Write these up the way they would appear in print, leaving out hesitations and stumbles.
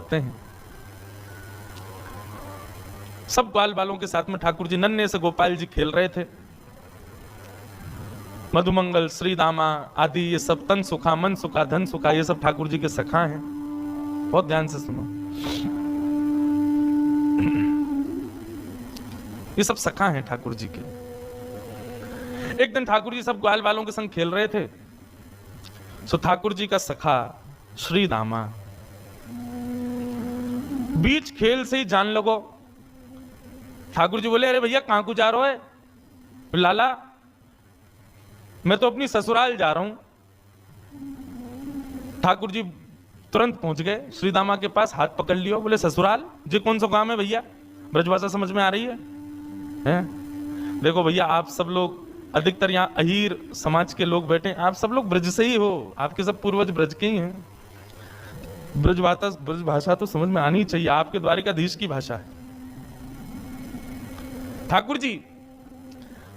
होते हैं। सब ग्वाल बालों के साथ में ठाकुर जी नन्हे से गोपाल जी खेल रहे थे। मधुमंगल, श्रीदामा आदि ये सब तन सुखा, मन सुखा, धन सुखा, ये सब ठाकुर जी के सखा हैं। बहुत ध्यान से सुनो, ये सब सखा हैं ठाकुर जी के। एक दिन ठाकुर जी सब ग्वाल बालों के संग खेल रहे थे, सो ठाकुर जी का सखा श्रीदामा बीच खेल से ही जान लगो। ठाकुर जी बोले, अरे भैया कहां को जा रहे हो? लाला मैं तो अपनी ससुराल जा रहा हूं। ठाकुर जी तुरंत पहुंच गए श्रीदामा के पास, हाथ पकड़ लियो, बोले ससुराल जी कौन सा काम है भैया? ब्रजभाषा समझ में आ रही है? देखो भैया, आप सब लोग अधिकतर यहाँ अहीर समाज के लोग बैठे, आप सब लोग ब्रज से ही हो, आपके सब पूर्वज ब्रज के ही हैं। ब्रज भाषा तो समझ में आनी चाहिए, आपके द्वारिकाधीश की भाषा है। ठाकुर जी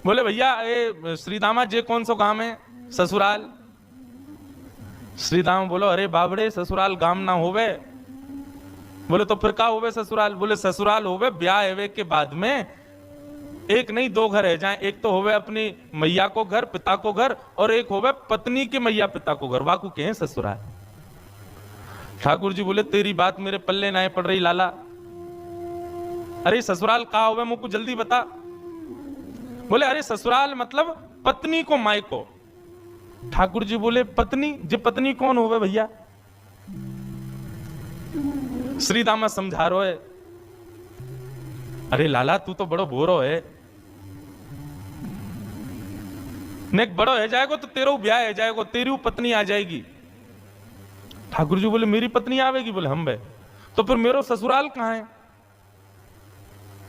बोले, भैया ये श्रीदामा जे कौन सा गांव है? ससुराल। श्रीदामा बोलो, अरे बाबड़े ससुराल गांव ना होवे। बोले तो फिर का होवे ससुराल? बोले ससुराल होवे ब्याह एवे के बाद में एक नहीं दो घर है जाए, एक तो होवे अपनी मैया को घर, पिता को घर, और एक होवे पत्नी के मैया पिता को घर, वाकू के हैं ससुराल। ठाकुर जी बोले, तेरी बात मेरे पल्ले ना पड़ रही लाला। अरे ससुराल का होवे मुझको जल्दी बता। बोले, अरे ससुराल मतलब पत्नी को माई को। ठाकुर जी बोले, पत्नी जी पत्नी कौन होवे भैया? श्रीदामा समझा रो है, अरे लाला तू तो बड़ो भोरो है, नेक बड़ो है जाएगो तो तेरो ब्याह है जाएगो, तेरी पत्नी आ जाएगी। ठाकुर जी बोले, मेरी पत्नी आवेगी? बोले हम बे, तो फिर मेरो ससुराल कहां है?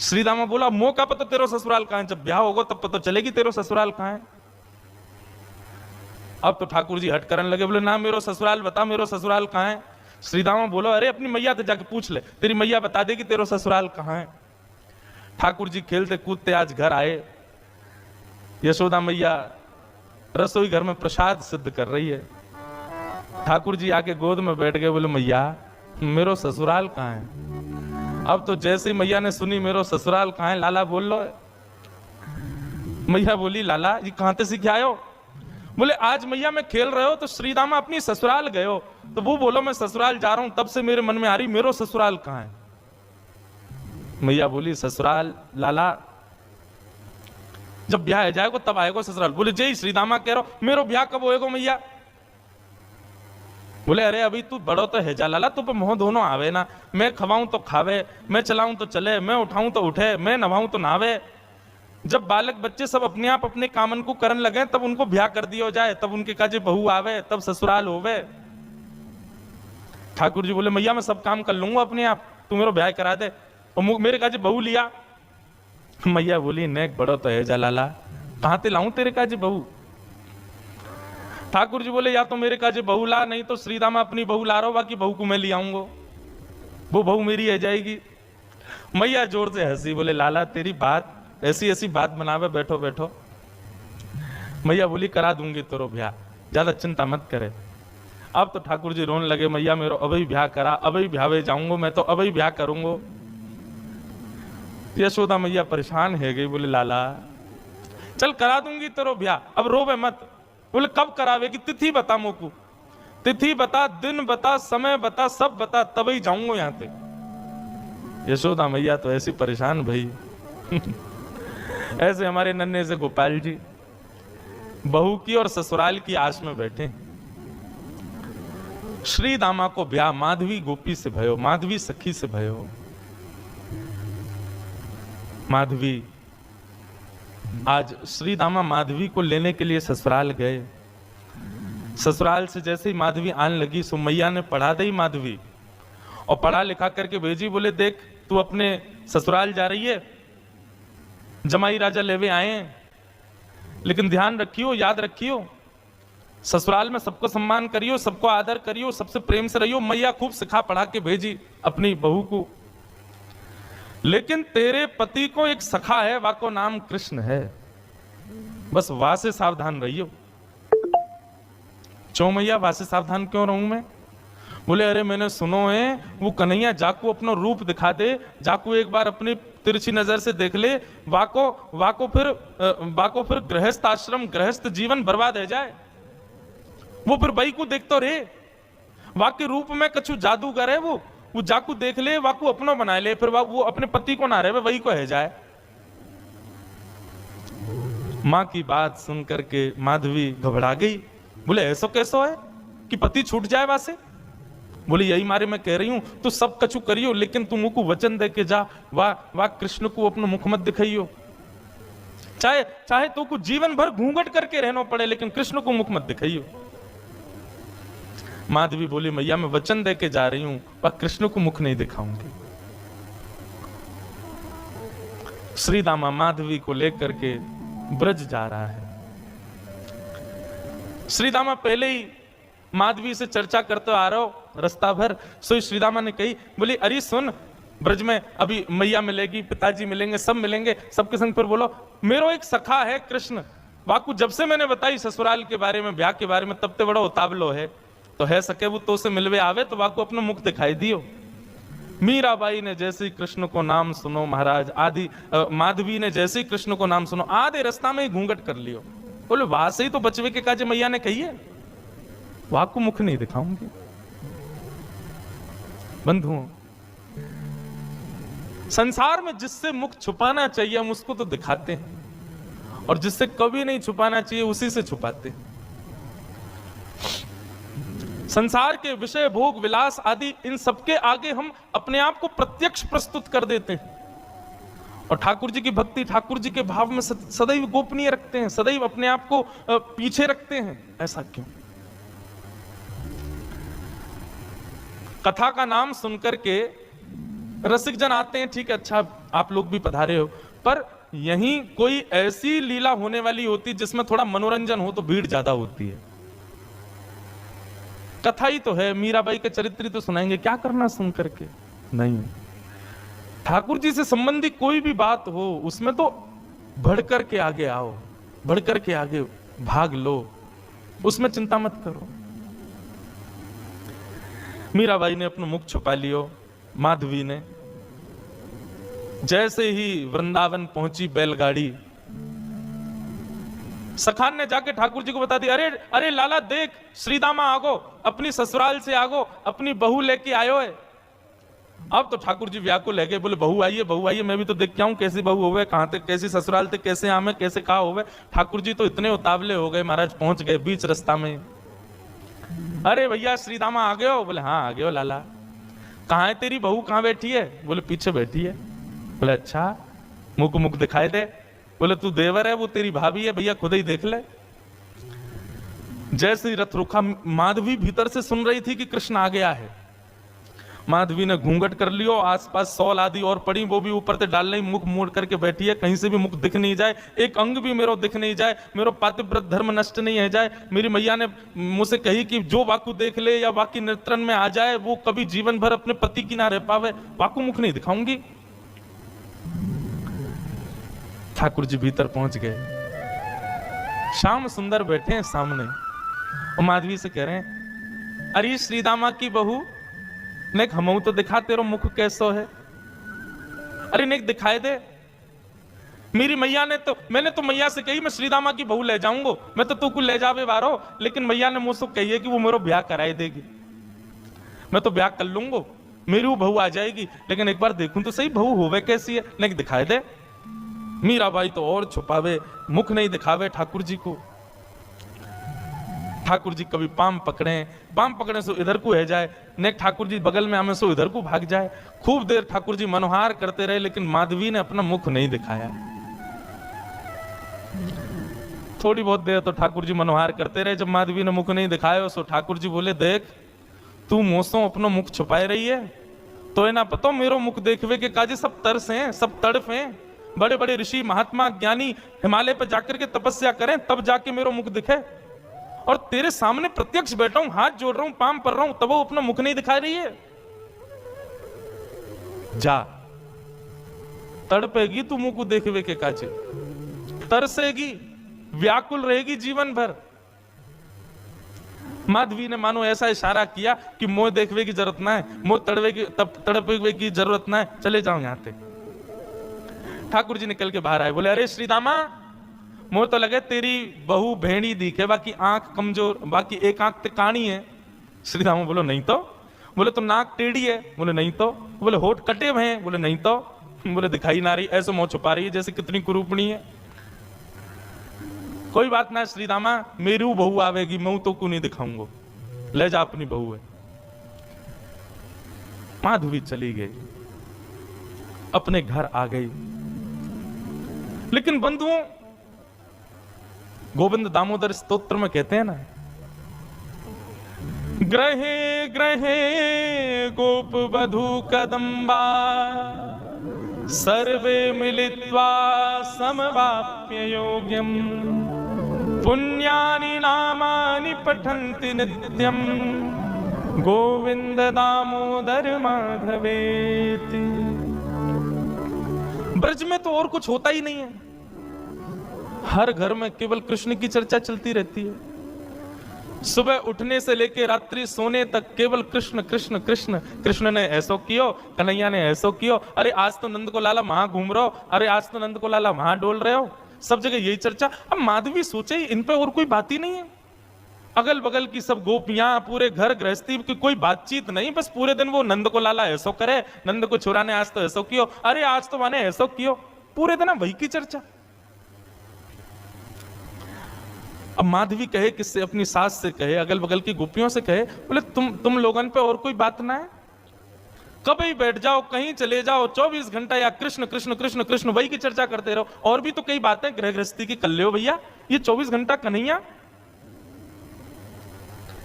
श्रीदामा बोला, मो का पता तेरो ससुराल कहां है? जब ब्याह होगा तब पता चलेगी तेरो ससुराल कहां है। अब तो ठाकुर जी हट करने लगे, बोले ना मेरो ससुराल बता, मेरो ससुराल कहां है? श्रीदामा बोलो, अरे अपनी मैया से जाके पूछ ले, तेरी मैया बता देगी तेरो ससुराल कहां है। ठाकुर जी खेलते कूदते आज घर आए। यशोदा मैया रसोई घर में प्रसाद सिद्ध कर रही है। ठाकुर जी आके गोद में बैठ गए, बोले मैया मेरो ससुराल कहां है? अब तो जैसे ही मैया ने सुनी मेरो ससुराल कहां है, लाला बोल लो। मैया बोली, लाला ये कहां से सीख आयो? बोले, आज मैया मैं खेल रहे हो तो श्रीदामा अपनी ससुराल गए हो, तो वो बोलो मैं ससुराल जा रहा हूं, तब से मेरे मन में आ रही मेरो ससुराल कहां है। मैया बोली, ससुराल लाला जब ब्याह जाएगा तब आएगा ससुराल। बोले, जय श्रीदामा कह रहा मेरो ब्याह कब होएगा मैया? बोले, अरे अभी तू बड़ो तो है जा लाला, तू पे मोह दोनों आवे ना, मैं खवाऊं तो खावे, मैं चलाऊं तो चले, मैं उठाऊं तो उठे, मैं नभाऊं तो नावे। जब बालक बच्चे सब अपने आप अपने कामन को करने लगे तब उनको ब्याह कर दिया जाए, तब उनके काजे बहू आवे, तब ससुराल होवे। ठाकुर जी बोले, मैया मैं सब काम कर लूंगा अपने आप, तू मेरा ब्याह करा दे। और मेरे काजे बहू लिया। मैया बोली, नेक बड़ो तो है जा लाला, कहां ते लाऊं तेरे काजे बहू? ठाकुर जी बोले, या तो मेरे काजे बहू ला, नहीं तो श्रीदामा अपनी बहू ला रहा, बाकी बहू को मैं ले आऊंगा, वो बहू मेरी है जाएगी। मैया जोर से हंसी, बोले, लाला तेरी बात ऐसी ऐसी बात बनावे, बैठो बैठो। मैया बोली, करा दूंगी तेरो ब्याह, ज्यादा चिंता मत करे। अब तो ठाकुर जी रोने लगे, मैया मेरो अभी ब्याह करा, अभी ब्याह जाऊंगा, मैं तो अभी ब्याह करूंगा। यशोदा मैया परेशान है गई, बोले, लाला चल करा दूंगी तेरो ब्याह, अब रोवे मत। बोले, कब करावेगी? तिथि बता मोकू, तिथि बता, दिन बता, समय बता, सब बता, तभी जाऊंगा यहां पे। यशोदा मैया तो ऐसी परेशान भाई। ऐसे हमारे नन्हे से गोपाल जी बहू की और ससुराल की आस में बैठे। श्रीदामा को ब्याह माधवी गोपी से भयो, माधवी सखी से भयो। माधवी आज श्रीदामा माधवी को लेने के लिए ससुराल गए। ससुराल से जैसे ही माधवी आने लगी, सुमैया ने पढ़ा दी माधवी और पढ़ा लिखा करके भेजी। बोले, देख तू अपने ससुराल जा रही है, जमाई राजा लेवे आए हैं, लेकिन ध्यान रखियो, याद रखियो, ससुराल में सबको सम्मान करियो, सबको आदर करियो, सबसे प्रेम से रहियो। मैया खूब सिखा पढ़ा के भेजी अपनी बहू को। लेकिन तेरे पति को एक सखा है, वाको नाम कृष्ण है, बस वहां से सावधान रहियो। क्यों मैया, वहां से सावधान क्यों रहूं मैं? बोले अरे मैंने सुनो है वो कन्हैया जाको अपना रूप दिखा दे, जाको एक बार अपनी तिरछी नजर से देख ले, वाको फिर गृहस्थ आश्रम गृहस्थ जीवन बर्बाद है जाए। वो फिर बई को देखते रहे, वाके रूप में कछु जादूगर है वो जाकू देख ले, वाकू अपना बना ले, फिर वो अपने पति को ना रहे वही को है जाए। मां की बात सुनकर के माधवी घबरा गई। बोले ऐसा कैसो है कि पति छूट जाए वासे? बोले यही मारे मैं कह रही हूं तू सब कछु करियो, लेकिन तू मुझको वचन दे के जा, वाह कृष्ण को अपना मुख मत दिखाइयो। चाहे तो कुछ जीवन भर घूंघट करके रहना पड़े, लेकिन कृष्ण को मुख मत दिखाइयो। माधवी बोली मैया मैं वचन दे के जा रही हूं, वह कृष्ण को मुख नहीं दिखाऊंगी। श्री दामा माधवी को लेकर के ब्रज जा रहा है। श्री दामा पहले ही माधवी से चर्चा करते आ रहा हो रास्ता भर। सो श्री दामा ने कही, बोली अरे सुन, ब्रज में अभी मैया मिलेगी, पिताजी मिलेंगे, सब मिलेंगे, सबके संग फिर बोलो मेरो एक सखा है कृष्ण, वाकू जब से मैंने बताई ससुराल के बारे में, ब्याह के बारे में, तब ते बड़ा उतावलो है, तो है सके वो तो से मिलवे आवे तो वाकू अपना मुख दिखाई दियो। मीराबाई ने जैसे ही कृष्ण को नाम सुनो महाराज, आदि माधवी ने जैसे ही कृष्ण को नाम सुनो, आधे रास्ता में ही घूंघट कर लियो। बोले वहां से ही तो बचवे के काजे मैया ने कही है, वहां को मुख नहीं दिखाऊंगी। बंधुओं, संसार में जिससे मुख छुपाना चाहिए हम उसको तो दिखाते हैं, और जिससे कभी नहीं छुपाना चाहिए उसी से छुपाते हैं। संसार के विषय भोग विलास आदि इन सबके आगे हम अपने आप को प्रत्यक्ष प्रस्तुत कर देते हैं, और ठाकुर जी की भक्ति, ठाकुर जी के भाव में सदैव गोपनीय रखते हैं, सदैव अपने आप को पीछे रखते हैं। ऐसा क्यों? कथा का नाम सुनकर के रसिक जन आते हैं, ठीक है, अच्छा आप लोग भी पधारे हो, पर यहीं कोई ऐसी लीला होने वाली होती जिसमें थोड़ा मनोरंजन हो तो भीड़ ज्यादा होती है। कथा ही तो है, मीराबाई के चरित्र तो सुनाएंगे, क्या करना सुन करके? नहीं, ठाकुर जी से संबंधी कोई भी बात हो उसमें तो बढ़ करके आगे आओ, बढ़ करके आगे भाग लो, उसमें चिंता मत करो। मीराबाई ने अपना मुख छुपा लियो। माधवी ने जैसे ही वृंदावन पहुंची बैलगाड़ी, सखान ने जाके ठाकुर जी को बता दी, अरे अरे लाला देख, श्रीदामा आगो, अपनी ससुराल से आगो, अपनी बहू लेके आयो है। अब तो ठाकुर जी व्याकुल है गए, बोले बहू आइए, मैं भी तो देख के आऊं कैसी बहू होवे, कहां तक कैसी ससुराल थे, कैसे आमे, कैसे कहा होवे। ठाकुर जी तो इतने उतावले हो गए महाराज, पहुंच गए बीच रास्ता में। अरे भैया श्रीदामा आ गए हो? बोले हाँ आ गए हो लाला। कहाँ है तेरी बहू, कहाँ बैठी है? बोले पीछे बैठी है। बोले अच्छा, मुख को मुख दिखाई दे। बोले तू देवर है, वो तेरी भाभी है, भैया खुद ही देख ले। जैसे ही रथ रुका, माधवी भीतर से सुन रही थी कि कृष्ण आ गया है। माधवी ने घूंघट कर लियो, आसपास सौल आदि और पड़ी, वो भी ऊपर से डाल नहीं, मुख मोड़ करके बैठी है, कहीं से भी मुख दिख नहीं जाए, एक अंग भी मेरो दिख नहीं जाए, मेरो पातिव्रत धर्म नष्ट नहीं है जाए। मेरी मैया ने मुझसे कही कि जो वाकु देख ले या वाकी नेत्रन में आ जाए वो कभी जीवन भर अपने पति की ना रह पावे, वाकु मुख नहीं दिखाऊंगी। ठाकुर जी भीतर पहुंच गए, श्याम सुंदर बैठे हैं सामने, और माधवी से कह रहे हैं, अरे श्रीदामा की बहू, नेक हमऊ तो दिखा, तेरा मुख कैसो है? अरे नेक दिखाए दे। मेरी मैया ने तो, मैंने तो मैया से कही मैं श्रीदामा की बहू ले जाऊंगा, मैं तो तू को ले जावे बारो, लेकिन मैया ने मुझसे कही है कि वो मेरा ब्याह कराई देगी। मैं तो ब्याह कर लूंगा, मेरी वो बहू आ जाएगी, लेकिन एक बार देखूं तो सही बहू होवे कैसी है, नेक दिखाए दे। मीराबाई तो और छुपावे, मुख नहीं दिखावे ठाकुर जी को। ठाकुर जी कभी पाम पकड़े सो इधर को है जाए, नेक ठाकुर जी बगल में आमे सो इधर को भाग जाए। खूब देर ठाकुर जी मनोहार करते रहे, लेकिन माधवी ने अपना मुख नहीं दिखाया। थोड़ी बहुत देर तो ठाकुर जी मनोहार करते रहे, जब माधवी ने मुख नहीं दिखाया सो ठाकुर जी बोले, देख तू मोसों अपना मुख छुपाए रही है, तो है ना पता मेरो मुख देखवे के काजे सब तरस हैं, सब तड़फ हैं। बड़े बड़े ऋषि महात्मा ज्ञानी हिमालय पर जाकर के तपस्या करें तब जाके मेरो मुख दिखे, और तेरे सामने प्रत्यक्ष बैठा हूं, हाथ जोड़ रहा हूं, पाम पर रहा हूं, तब वो अपना मुख नहीं दिखा रही है। जा, तड़पेगी तू मुंह को देखवे के काजे, तरसेगी, व्याकुल रहेगी जीवन भर। माधवी ने मानो ऐसा इशारा किया कि मोह देखवे की जरूरत ना है, मोह तड़पवे की जरूरत ना है, चले जाओ यहां से। ठाकुर जी निकल के बाहर आए, बोले अरे श्री दामा, मोह तो लगे तेरी बहू भेड़ी दिखे, बाकी आंख कमजोर, बाकी एक आंख ते काणी है। श्री दामा बोलो नहीं तो। बोले तो नाक टेढ़ी है, बोले नहीं तो। बोले होठ कटे हुए हैं, बोले नहीं तो। बोले दिखाई ना रही, ऐसे मुंह छुपा रही है जैसे कितनी कुरूपणी है। कोई बात ना श्री दामा, मेरी बहू आवेगी, मैं तो को नहीं दिखाऊंगा, ले जा अपनी बहू है। माधवी चली गई, अपने घर आ गई। लेकिन बंधुओं, गोविंद दामोदर स्तोत्र में कहते हैं ना, ग्रहे ग्रहे गोप वधू कदम्बा सर्वे मिलित्वा समवाप्य योग्यम पुण्यानि नामानि पठन्ति नित्यम गोविंद दामोदर माधवेति। ब्रज में तो और कुछ होता ही नहीं है, हर घर में केवल कृष्ण की चर्चा चलती रहती है। सुबह उठने से लेकर रात्रि सोने तक केवल कृष्ण कृष्ण कृष्ण। कृष्ण ने ऐसो कियो, कन्हैया ने ऐसो कियो, अरे आज तो नंद को लाला वहां घूम रहे हो, अरे आज तो नंद को लाला वहां डोल रहे हो, सब जगह यही चर्चा। अब माधवी सोचे इन पे और कोई बात ही नहीं है, अगल बगल की सब गोपियां, पूरे घर गृहस्थी की कोई बातचीत नहीं, बस पूरे दिन वो नंद को लाला ऐसो करे, नंद को छुरा ने आज तो ऐसो कियो, अरे आज तो माने ऐसो कियो, पूरे दिन वही की चर्चा। अब माधवी कहे किससे, अपनी सास से कहे, अगल बगल की गोपियों से कहे, बोले तुम लोगन पे और कोई बात ना है, कभी बैठ जाओ, कहीं चले जाओ, 24 घंटा या कृष्ण कृष्ण कृष्ण कृष्ण वही की चर्चा करते रहो, और भी तो कई बातें गृह गृहस्थी की कर लो भैया, ये 24 घंटा कन्हैया।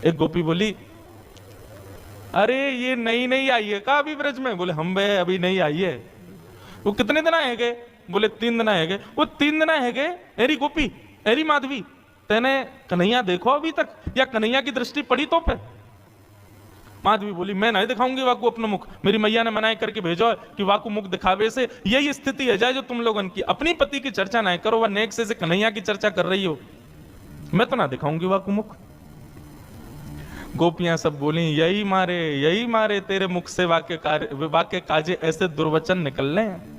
एक गोपी बोली, अरे ये नई नई आई है का अभी ब्रज में? बोले हम बे अभी नहीं आई है। वो कितने दिन आए गए? बोले 3 दिन आए गए। वो 3 दिन आए गए, एरी गोपी, एरी माधवी, तेने कन्हैया देखो अभी तक, या कन्हैया की दृष्टि पड़ी तो पे? माधवी बोली, मैं नहीं दिखाऊंगी वाकू अपना मुख, मेरी मैया ने मनाई करके भेजो कि वाकू मुख दिखावे से यही स्थिति है जाए जो तुम लोगन की, अपनी पति की चर्चा ना करो, वह नेक से कन्हैया की चर्चा कर रही हो, मैं तो ना दिखाऊंगी वाकू मुख। गोपियां सब बोली, यही मारे तेरे मुख से वाक्य काजे ऐसे दुर्वचन निकलने हैं,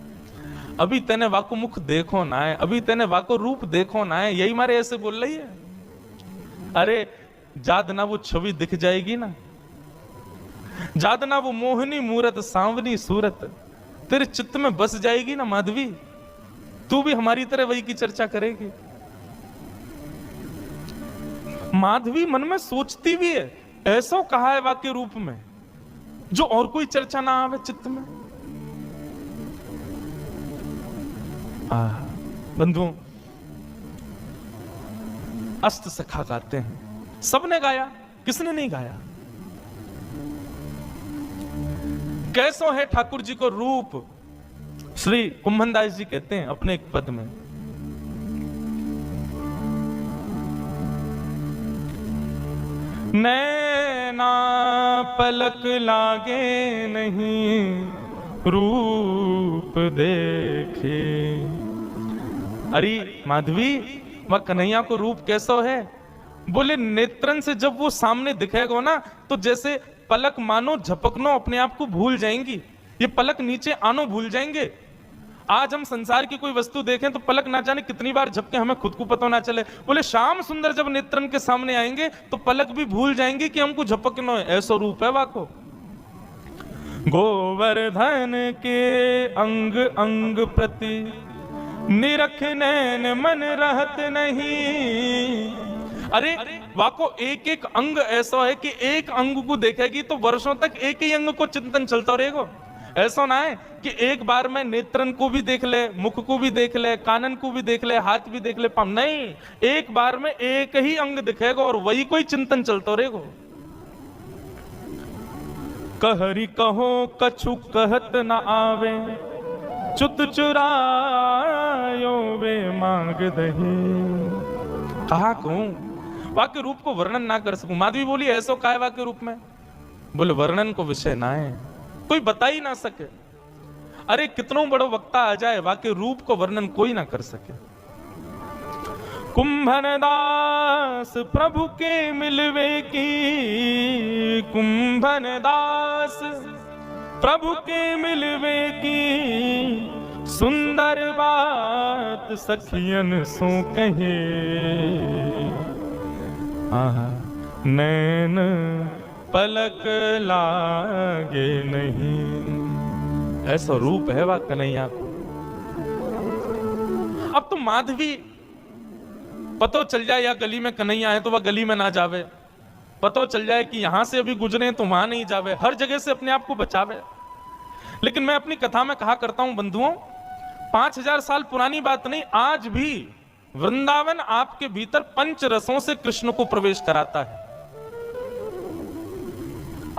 अभी तेने वाको मुख देखो ना है, अभी तेने वाको रूप देखो ना है, यही मारे ऐसे बोल रही है। अरे जाद ना वो छवि दिख जाएगी ना, जाद ना वो मोहनी मूरत सांवनी सूरत तेरे चित्त में बस जाएगी ना माधवी, तू भी हमारी तरह वही की चर्चा करेगी। माधवी मन में सोचती भी है, ऐसा कहा है वाक्य रूप में जो और कोई चर्चा ना आवे चित्त में। बंधुओं, अष्ट सखा गाते हैं, सबने गाया, किसने नहीं गाया? कैसो है ठाकुर जी को रूप? श्री कुंभनदास जी कहते हैं अपने एक पद में, नैना पलक लागे नहीं रूप देखे। अरे माधवी, वह कन्हैया को रूप कैसो है? बोले नेत्रन से जब वो सामने दिखेगा ना, तो जैसे पलक मानो झपकनो अपने आप को भूल जाएंगी, ये पलक नीचे आनो भूल जाएंगे। आज हम संसार की कोई वस्तु देखें तो पलक ना जाने कितनी बार झपके, हमें खुद को पता ना चले। बोले श्याम सुंदर जब नेत्रन के सामने आएंगे तो पलक भी भूल जाएंगे कि हमको झपकनो है, ऐसा रूप है वाको। गोवर्धन के अंग अंग प्रति निरख नैन मन रहत नहीं। अरे वाको एक एक अंग ऐसा है कि एक अंग को देखेगी तो वर्षों तक एक ही अंग को चिंतन चलता रहेगा। ऐसा ना है कि एक बार में नेत्रन को भी देख ले, मुख को भी देख ले, कानन को भी देख ले, हाथ भी देख ले, पाँव नहीं, एक बार में एक ही अंग दिखेगा और वही कोई चिंतन चलता रहेगा। कहरी कहो कछु कहत न आवे, चुत चुरायो वे मांग दही। कहा कहूं, वाक्य रूप को वर्णन ना कर सकूं। माधवी बोली, ऐसो काय वाक्य रूप में? बोले वर्णन को विषय ना है, कोई बता ही ना सके। अरे कितनों बड़ो वक्ता आ जाए, वाक्य रूप को वर्णन कोई ना कर सके। कुंभन दास प्रभु के मिलवे की, कुंभन दास प्रभु के मिलवे की, सुंदर बात सखियन सो कहे, नैन पलक लागे नहीं। ऐसा रूप है वह कन्हैया को। अब तो माधवी पतो चल जाए या गली में कन्हैया है तो वह गली में ना जावे, पतो चल जाए कि यहां से अभी गुजरे तो वहां नहीं जावे, हर जगह से अपने आप को बचावे। लेकिन मैं अपनी कथा में कहा करता हूं बंधुओं, 5000 साल पुरानी बात नहीं, आज भी वृंदावन आपके भीतर पंच रसों से कृष्ण को प्रवेश कराता है।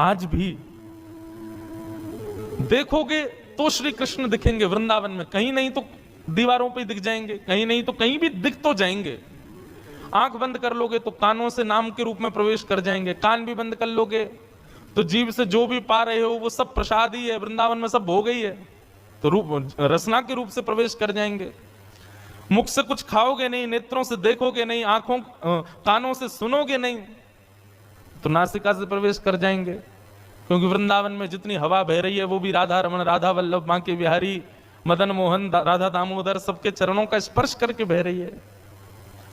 आज भी देखोगे तो श्री कृष्ण दिखेंगे वृंदावन में, कहीं नहीं तो दीवारों पे दिख जाएंगे, कहीं नहीं तो कहीं भी दिख तो जाएंगे। आंख बंद कर लोगे तो कानों से नाम के रूप में प्रवेश कर जाएंगे, कान भी बंद कर लोगे तो जीभ से जो भी पा रहे हो वो सब प्रसाद ही है, वृंदावन में सब हो गई है, तो रूप रसना के रूप से प्रवेश कर जाएंगे। मुख से कुछ खाओगे नहीं, नेत्रों से देखोगे नहीं, आंखों कानों से सुनोगे नहीं, तो नासिका से प्रवेश कर जाएंगे। क्योंकि वृंदावन में जितनी हवा बह रही है वो भी राधा रमन, राधा वल्लभ, बांके बिहारी, मदन मोहन, राधा दामोदर सबके चरणों का स्पर्श करके बह रही है।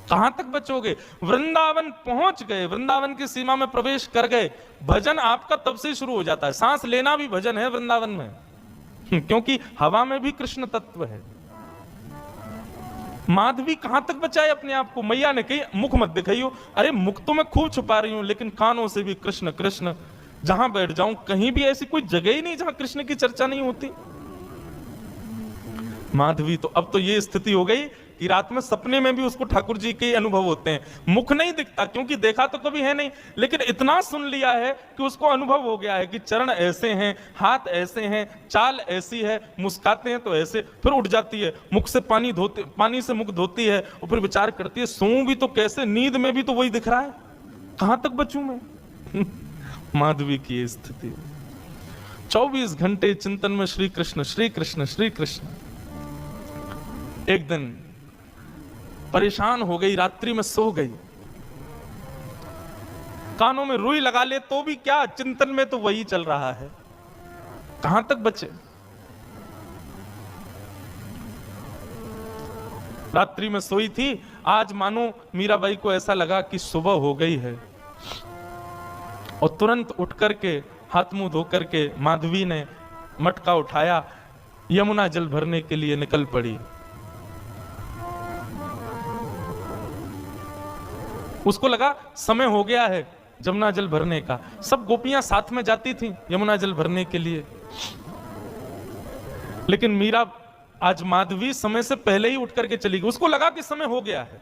कहां तक बचोगे? वृंदावन पहुंच गए, वृंदावन की सीमा में प्रवेश कर गए, भजन आपका तब से शुरू हो जाता है। सांस लेना भी भजन है वृंदावन में, क्योंकि हवा में भी कृष्ण तत्व है। माधवी कहां तक बचाए अपने आप को? मैया ने कही मुख मत दिखाइयो। अरे मुख तो मैं खूब छुपा रही हूं, लेकिन कानों से भी कृष्ण कृष्ण। जहां बैठ जाऊं कहीं भी ऐसी कोई जगह ही नहीं जहां कृष्ण की चर्चा नहीं होती। माधवी तो अब तो ये स्थिति हो गई कि रात में सपने में भी उसको ठाकुर जी के अनुभव होते हैं। मुख नहीं दिखता क्योंकि देखा तो कभी है नहीं, लेकिन इतना सुन लिया है कि उसको अनुभव हो गया है कि चरण ऐसे हैं, हाथ ऐसे हैं, चाल ऐसी है, मुस्काते हैं तो ऐसे। फिर उठ जाती है, मुख से पानी से मुख धोती है और फिर विचार करती है सोऊं भी तो कैसे, नींद में भी तो वही दिख रहा है, कहां तक बचूं मैं। माधवी की स्थिति 24 घंटे चिंतन में श्री कृष्ण श्री कृष्ण श्री कृष्ण। एक दिन परेशान हो गई, रात्रि में सो गई, कानों में रुई लगा ले तो भी क्या, चिंतन में तो वही चल रहा है, कहां तक बचे। रात्रि में सोई थी, आज मानो मीराबाई को ऐसा लगा कि सुबह हो गई है, और तुरंत उठ करके हाथ मुंह धो करके माधवी ने मटका उठाया, यमुना जल भरने के लिए निकल पड़ी। उसको लगा समय हो गया है यमुना जल भरने का। सब गोपियां साथ में जाती थीं यमुना जल भरने के लिए, लेकिन मीरा आज माधवी समय से पहले ही उठ करके चली गई। उसको लगा कि समय हो गया है,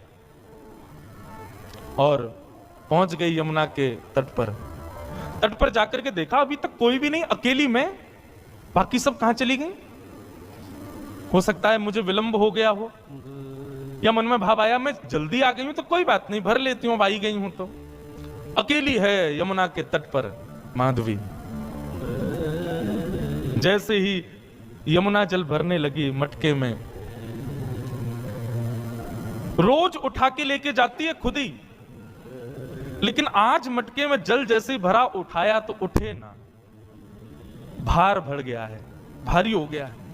और पहुंच गई यमुना के तट पर। तट पर जाकर के देखा अभी तक कोई भी नहीं, अकेली में, बाकी सब कहां चली गई। हो सकता है मुझे विलंब हो गया हो, या मन में भाव आया मैं जल्दी आ गई हूं तो कोई बात नहीं, भर लेती हूं, आई गई हूं तो। अकेली है यमुना के तट पर माधवी। जैसे ही यमुना जल भरने लगी मटके में, रोज उठा के लेके जाती है खुद ही, लेकिन आज मटके में जल जैसे ही भरा, उठाया तो उठे ना, भार भर गया है, भारी हो गया है।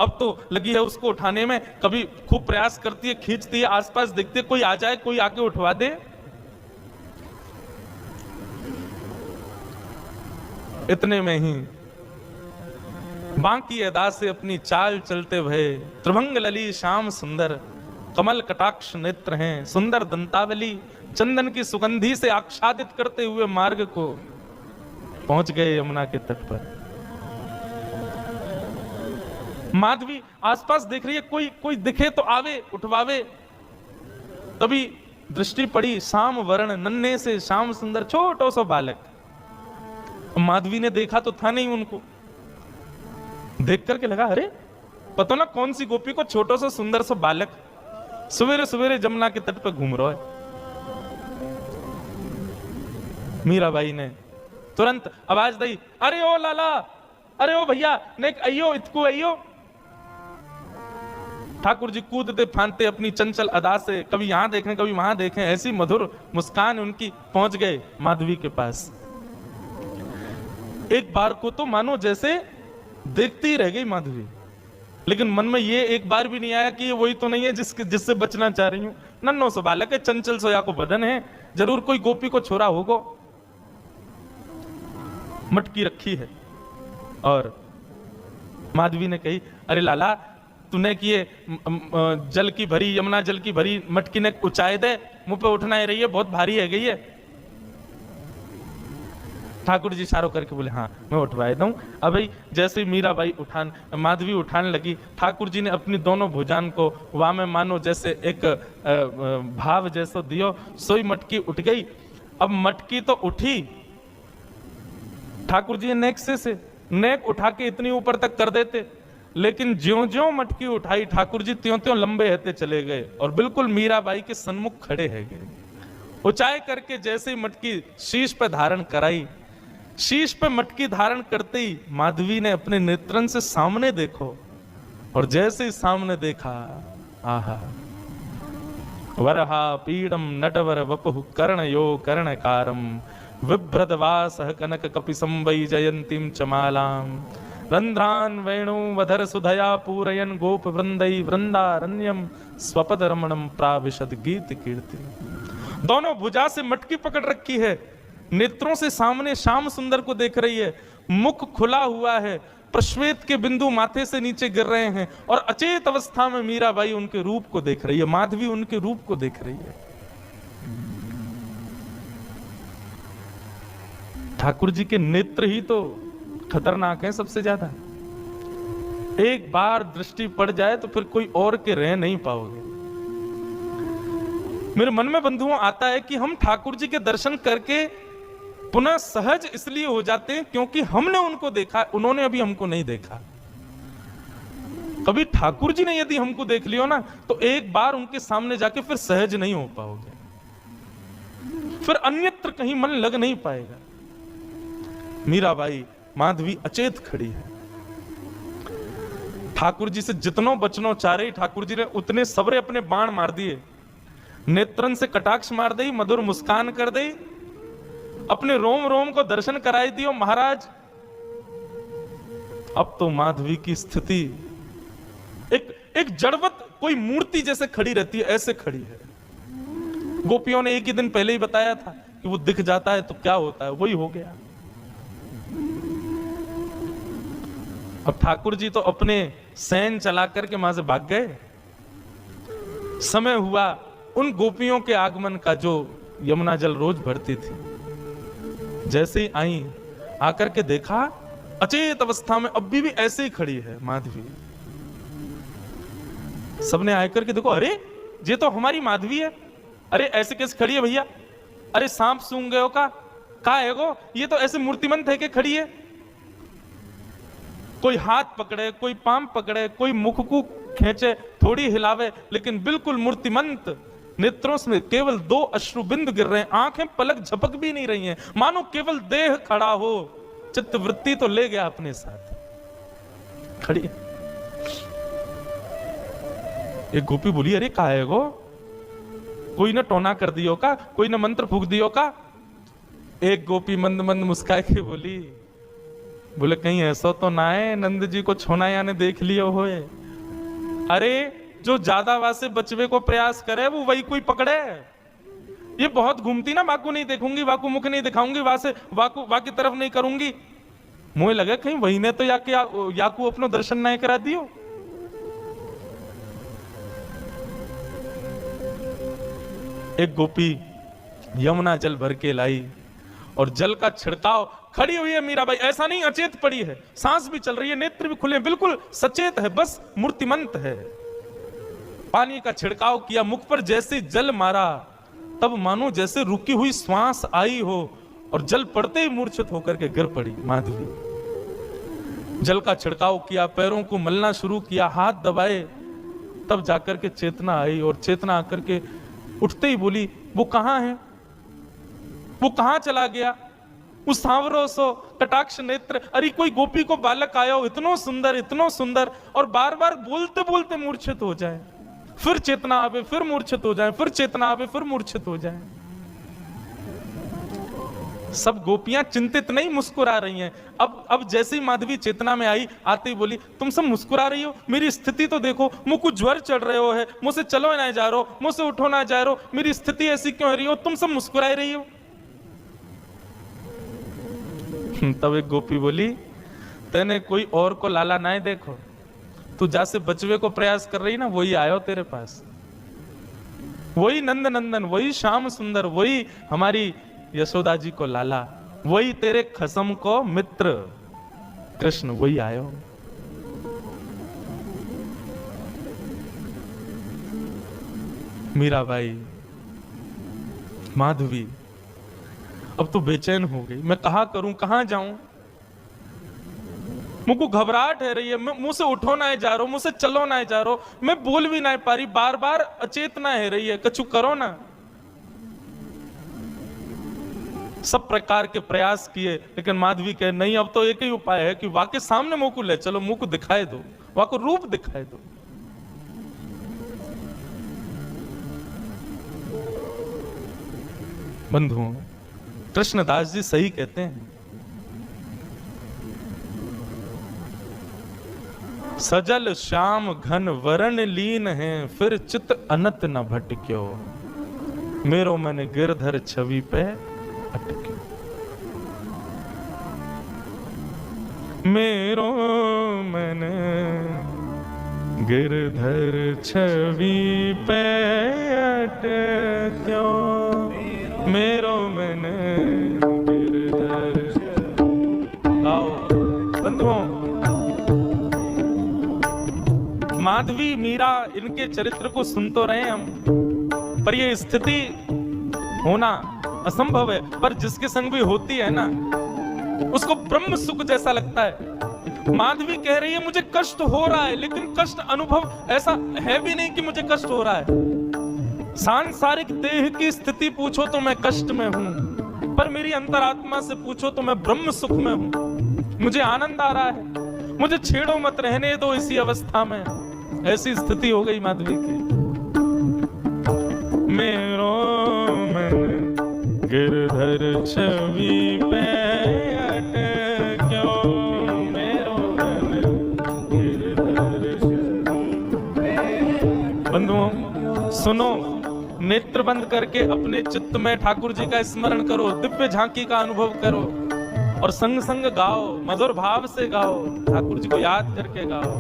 अब तो लगी है उसको उठाने में, कभी खूब प्रयास करती है, खींचती है, आसपास देखती है कोई आ जाए, कोई आके उठवा दे। इतने में ही बांकी अदा से अपनी चाल चलते भये, त्रिभंग लली श्याम सुंदर, कमल कटाक्ष नेत्र हैं, सुंदर दंतावली, चंदन की सुगंधी से आच्छादित करते हुए मार्ग को पहुंच गए यमुना के तट पर। माधवी आसपास देख रही है, कोई दिखे तो आवे, उठवावे। तभी दृष्टि पड़ी श्याम वर्ण नन्हे से श्याम सुंदर छोटो सा बालक। माधवी ने देखा तो था नहीं उनको, देख करके लगा अरे पता ना कौन सी गोपी को छोटो सा सुंदर सा बालक सवेरे सवेरे जमुना के तट पर घूम रहा है। मीराबाई ने तुरंत आवाज दी, अरे ओ लाला, अरे ओ भैया, ने अयो इतको अयो। ठाकुर जी कूदते फांदते अपनी चंचल अदा से कभी यहां देखें कभी वहां देखें, ऐसी मधुर मुस्कान उनकी, पहुंच गए माधवी के पास। एक बार को तो मानो जैसे देखती ही रह गई माधवी, लेकिन मन में ये एक बार भी नहीं आया कि ये वही तो नहीं है जिससे बचना चाह रही हूं। नन्नो सो बालक है, चंचल सोया को बदन है, जरूर कोई गोपी को छोरा होगो। मटकी रखी है और माधवी ने कही, अरे लाला तूने किए जल की भरी, यमुना जल की भरी मटकी ने उचाए दे, मुंह पे उठना ही रही है, बहुत भारी है गई है। ठाकुर जी इशारों करके बोले हाँ मैं उठवाए दूं। अब भाई जैसे मीराबाई माधवी उठाने लगी, ठाकुर जी ने अपनी दोनों भुजान को वहां में मानो जैसे एक भाव जैसा दियो, सोई मटकी उठ गई। अब मटकी तो उठी, ठाकुर जी नेक से नेक उठा के इतनी ऊपर तक कर देते, लेकिन ज्यों ज्यों मटकी उठाई ठाकुर जी त्यों त्यों लंबे रहते चले गए और बिल्कुल मीराबाई के सन्मुख खड़े है गए। ऊंचाई करके जैसे ही मटकी शीश पे धारण कराई, शीश पे मटकी धारण करते ही माधवी ने अपने नेत्रन से सामने देखो, और जैसे ही सामने देखा, आहा वरहा पीडम नटवर वपुः कर्णयो कर्णकारम विभ्रदवास कनक कपिसं वै जयंतीं चमालां रंध्रान वेणु वधर सुधया पूरयन गोप वृंदै वृंदारण्यम स्वपद रमणम प्राविशद गीत कीर्ति। दोनों भुजा से मटकी पकड़ रखी है, नेत्रों से सामने श्याम सुंदर को देख रही है, मुख खुला हुआ है, प्रश्वेत के बिंदु माथे से नीचे गिर रहे हैं और अचेत अवस्था में मीराबाई उनके रूप को देख रही है, माधवी उनके रूप को देख रही है। ठाकुर जी के नेत्र ही तो खतरनाक है सबसे ज्यादा। एक बार दृष्टि पड़ जाए तो फिर कोई और के रह नहीं पाओगे। मेरे मन में बंधुओं आता है कि हम ठाकुर जी के दर्शन करके पुनः सहज इसलिए हो जाते हैं क्योंकि हमने उनको देखा, उन्होंने अभी हमको नहीं देखा। कभी ठाकुर जी ने यदि हमको देख लियो ना तो एक बार उनके सामने जाके फिर सहज नहीं हो पाओगे, फिर अन्यत्र कहीं मन लग नहीं पाएगा। मीराबाई माधवी अचेत खड़ी है, ठाकुर जी से जितनो बचनो चाह रही, ठाकुर जी ने उतने सबरे अपने बाण मार दिए, नेत्रन से कटाक्ष मार दी, मधुर मुस्कान कर दी, अपने रोम रोम को दर्शन कराई दियो। महाराज अब तो माधवी की स्थिति एक जड़वत कोई मूर्ति जैसे खड़ी रहती है, ऐसे खड़ी है। गोपियों ने एक ही दिन पहले ही बताया था कि वो दिख जाता है तो क्या होता है, वही हो गया। अब ठाकुर जी तो अपने सैन चला करके वहां से भाग गए। समय हुआ उन गोपियों के आगमन का जो यमुना जल रोज भरती थी। जैसे ही आई, आकर के देखा अचेत अवस्था में अभी भी ऐसे ही खड़ी है माधवी। सबने आकर के देखो, अरे ये तो हमारी माधवी है, अरे ऐसे कैसे खड़ी है भैया, अरे सांप सूंघ गए हो का है गो, ये तो ऐसे मूर्तिमंत है के खड़ी है। कोई हाथ पकड़े, कोई पांव पकड़े, कोई मुख को खींचे, थोड़ी हिलावे, लेकिन बिल्कुल मूर्तिमंत। नेत्रों में केवल 2 अश्रुबिंद गिर रहे हैं, आंखें पलक झपक भी नहीं रही हैं, मानो केवल देह खड़ा हो, चित्त वृत्ति तो ले गया अपने साथ। खड़ी एक गोपी बोली, अरे का है गो, कोई ना टोना कर दियो का, कोई ना मंत्र फूक दियो का। एक गोपी मंद मंद मुस्काए के बोली, बोले कहीं ऐसा तो ना है नंद जी को छोनाया ने देख लियो होए। अरे जो ज्यादा वासे बचवे को प्रयास करे वो वही कोई पकड़े। ये बहुत घूमती ना, वाकू नहीं देखूंगी, वाकू मुख नहीं दिखाऊंगी, वासे वाकू की तरफ नहीं करूंगी, मुझे लगे कहीं वही ने तो याकू अपनो दर्शन नहीं करा दियो। एक गोपी यमुना जल भर के लाई और जल का छिड़काव, खड़ी हुई है मीराबाई, ऐसा नहीं अचेत पड़ी है, सांस भी चल रही है, नेत्र भी खुले, बिल्कुल सचेत है, बस मूर्तिमंत है। पानी का छिड़काव किया, मुख पर जैसे जल मारा तब मानो जैसे रुकी हुई श्वास आई हो, और जल पड़ते ही मूर्छित होकर के गिर पड़ी माधवी। जल का छिड़काव किया, पैरों को मलना शुरू किया, हाथ दबाए, तब जाकर के चेतना आई, और चेतना आकर के उठते ही बोली, वो कहां है, वो कहां चला गया। वो सांवरो सो कटाक्ष नेत्र, अरे कोई गोपी को बालक आया हो इतनो सुंदर और बार बार बोलते बोलते मूर्छित हो जाए, फिर चेतना आवे फिर मूर्छित हो जाए, फिर चेतना आवे फिर मूर्छित हो जाए। सब गोपियां चिंतित नहीं मुस्कुरा रही हैं। अब जैसे ही माधवी चेतना में आई, आते ही बोली, तुम सब मुस्कुरा रही हो, मेरी स्थिति तो देखो, मुझको ज्वर चढ़ रहे हो है, मुझसे चलो ना जा रहो, मुझसे उठो ना जा रहो, मेरी स्थिति ऐसी क्यों हो रही हो, तुम सब मुस्कुरा रही हो। तब एक गोपी बोली, तेने कोई और को लाला ना देखो, तू जैसे बचवे को प्रयास कर रही ना, वही आयो तेरे पास, वही नंद नंदन, वही श्याम सुंदर, वही हमारी यशोदा जी को लाला, वही तेरे खसम को मित्र कृष्ण, वही आयो। मीराबाई, माधवी अब तो बेचैन हो गई, मैं कहा करूं, कहां जाऊं, मुझको घबराहट है रही है, मुंह से उठो ना जा रहा, मुझसे चलो ना जा रहा, मैं बोल भी ना पा रही, बार बार अचेतना है रही है, कछु करो ना। सब प्रकार के प्रयास किए, लेकिन माधवी कहे नहीं, अब तो एक ही उपाय है कि वाके सामने मुंह को ले चलो, मुंह को दिखाए दो, वहां को रूप दिखाए दो। बंधुओं, कृष्णदास जी सही कहते हैं, सजल श्याम घन वरण लीन है, फिर चित अनत न भटक्यो, मेरो मन गिरधर छवि पे अटक्यो। मेरो मन गिरधर छवि पे अटक्यो, मेरो मन गिरधर। आओ बंधुओं, माधवी मीरा इनके चरित्र को सुन तो रहे हम, पर ये स्थिति होना असंभव है, पर जिसके संग भी होती है ना, उसको ब्रह्म सुख जैसा लगता है। माधवी कह रही है मुझे कष्ट हो रहा है, लेकिन कष्ट अनुभव ऐसा है भी नहीं कि मुझे कष्ट हो रहा है। सांसारिक देह की स्थिति पूछो तो मैं कष्ट में हूं, पर मेरी अंतरात्मा से पूछो तो मैं ब्रह्म सुख में हूं, मुझे आनंद आ रहा है, मुझे छेड़ो मत, रहने दो इसी अवस्था में। ऐसी स्थिति हो गई माधवी की। मेरो मन गिरधर छवि पे अटक्यो, मेरो मन गिरधर छवि पे। बंधुओं सुनो, नेत्र बंद करके अपने चित्त में ठाकुर जी का स्मरण करो, दिव्य झांकी का अनुभव करो और संग संग गाओ, मधुर भाव से गाओ, ठाकुर जी को याद करके गाओ।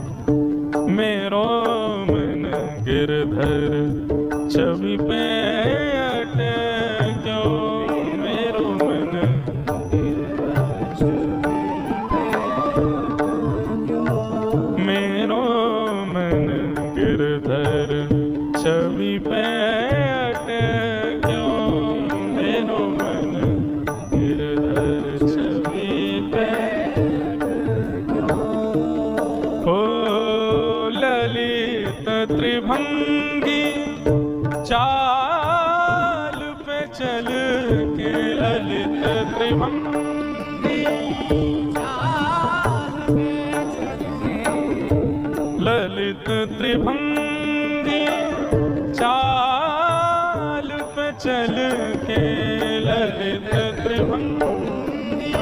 मेरो मन गिरधर छवि पे अटक्यो, मेरो मन गिरधर मेरो मन गिरधर छवि पे अटक्यो, मेरो मन गिरधर छवि पे। त्रिभंगी चाल पे चल के, ललित त्रिभंगी ललित त्रिभंगी चाल पे चल के, ललित त्रिभंगी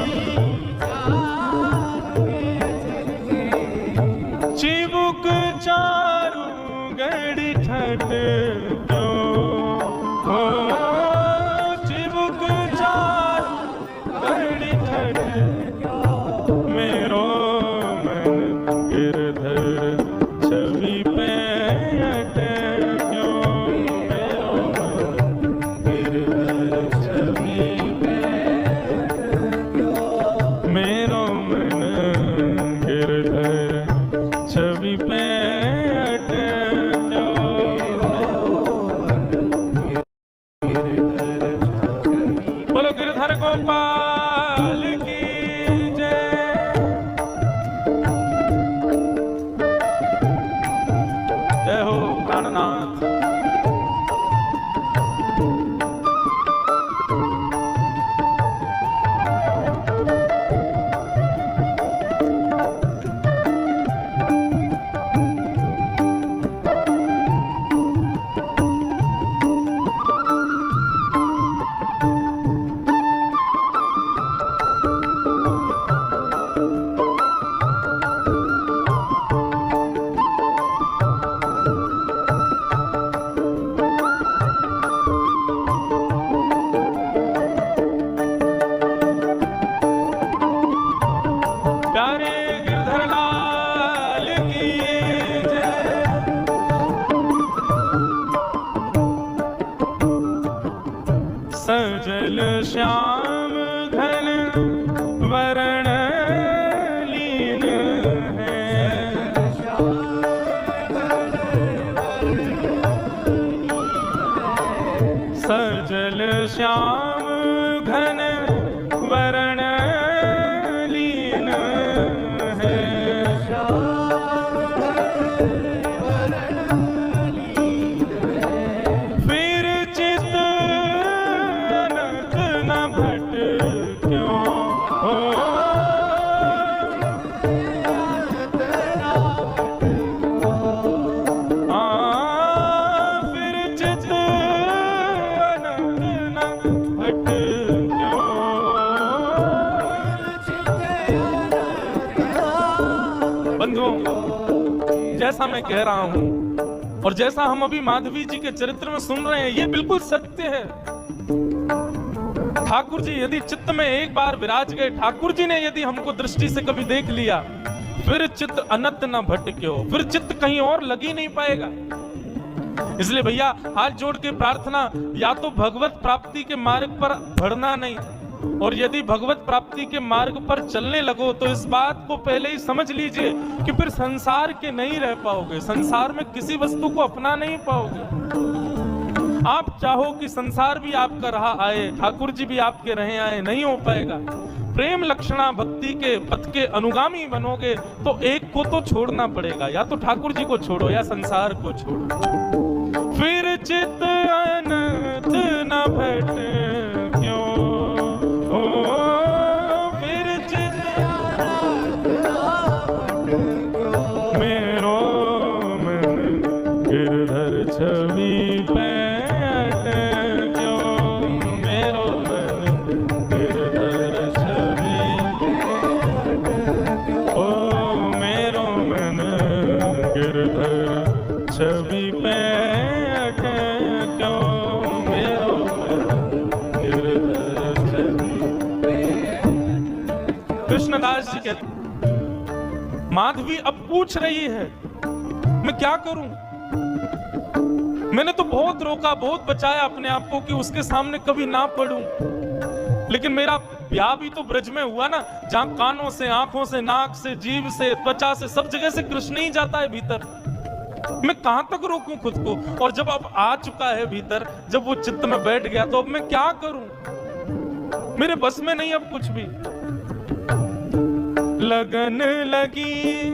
चिबुक चारू गड़ी ठटक्यो, चिबुक चारू गड़ी ठटक्यो, मेरो मन गिरधर छवि पे अटक्यो, मेरो मन गिरधर छवि पे। लाल की जय। सजल श्याम घन वरण लीन है। सजल श्याम घन वरण लीन है। फिर चित अनंत न भट क्यों हो। फिर चित अनंत न भट बंधुओं, जैसा मैं कह रहा हूं और जैसा हम अभी माधवी जी के चरित्र में सुन रहे हैं, ये बिल्कुल सत्य है। ठाकुर जी यदि चित्त में एक बार विराज गए, ठाकुर जी ने यदि हमको दृष्टि से कभी देख लिया, फिर चित्त अनंत न भटक्यो, फिर चित्त कहीं और लग ही नहीं पाएगा। इसलिए भैया हाथ जोड़ के प्रार्थना, या तो भगवत प्राप्ति के मार्ग पर बढ़ना नहीं, और यदि भगवत प्राप्ति के मार्ग पर चलने लगो तो इस बात को पहले ही समझ लीजिए कि फिर संसार के नहीं रह पाओगे, संसार में किसी वस्तु को अपना नहीं पाओगे। आप चाहो कि संसार भी आपका रहा आए, ठाकुर जी भी आपके रहे आए, नहीं हो पाएगा। प्रेम लक्षणा भक्ति के पथ के अनुगामी बनोगे तो एक को तो छोड़ना पड़ेगा, या तो ठाकुर जी को छोड़ो या संसार को छोड़ो। फिर चित्त अनंत न भट क्यों हो। फिर चित्त मेरो मन गिरधर छवि पैठ क्यों। मेरो मन गिरधर छवि, ओ मेरो मन गिरधर छवि पैठ क्यों। मेरो मन गिरधर छवि। कृष्णदास जी कहते, माधवी अब पूछ रही है मैं क्या करूं। मैंने तो बहुत रोका, बहुत बचाया अपने आप को कि उसके सामने कभी ना पड़ूं, लेकिन मेरा ब्याह भी तो ब्रज में हुआ ना, जहां कानों से, आंखों से, नाक से, जीभ से, त्वचा से, सब जगह से कृष्ण ही जाता है भीतर। मैं कहां तक रोकूं खुद को। और जब अब आ चुका है भीतर, जब वो चित्त में बैठ गया, तो अब मैं क्या करूं। मेरे बस में नहीं अब कुछ भी। लगन लगी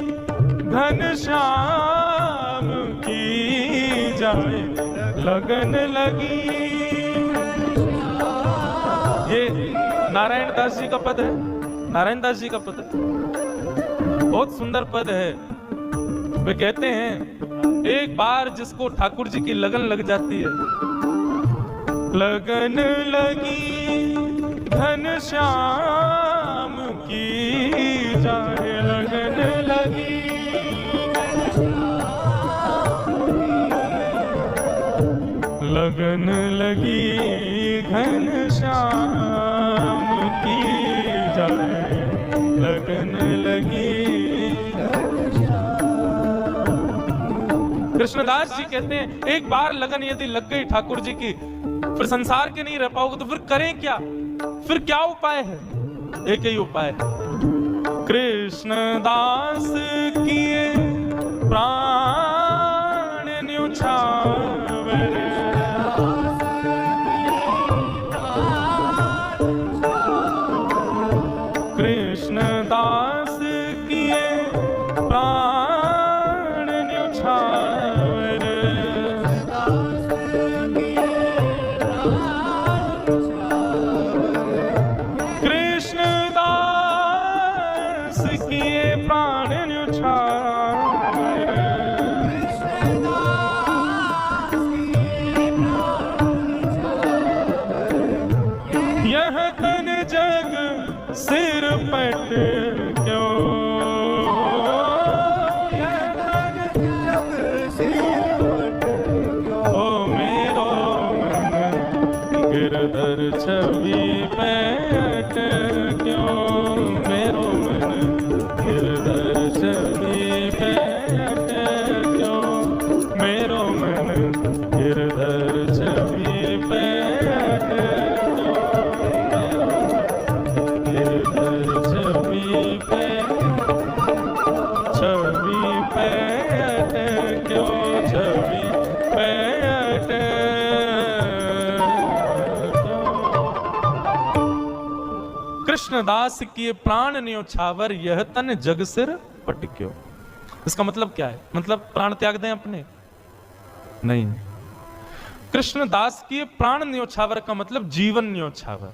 घनश्याम की जाए, लगन लगी। ये नारायण दास जी का पद है, नारायण दास जी का पद है, बहुत सुंदर पद है। वे कहते हैं एक बार जिसको ठाकुर जी की लगन लग जाती है, लगन लगी घनश्याम की जाए, लगन लगी। लगन लगी घनश्याम की जाए, लगन लगी। कृष्णदास जी कहते हैं एक बार लगन यदि लग गई ठाकुर जी की, फिर संसार के नहीं रह पाओगे, तो फिर करें क्या। फिर क्या उपाय है। एक ही उपाय है, कृष्णदास किए प्राण न्योछावर। कृष्णदास किए प्राण न्योछावर। कृष्णदास किए प्राण न्योछावर। यह तन जग सिर पट क्यों। ओ मेरो मन गिरधर छवि पैठ क्यों। मेरो मन गिरधर छवि पे क्यों मेरो मन गिरधर छवि पे गिरधर छवि पे क्यों छवि पे कृष्णदास किए प्राण न्योछावर यह तन जग सिर पटक्यो। इसका मतलब क्या है? मतलब प्राण त्याग दें अपने? नहीं। कृष्णदास किए प्राण न्योछावर का मतलब जीवन न्योछावर।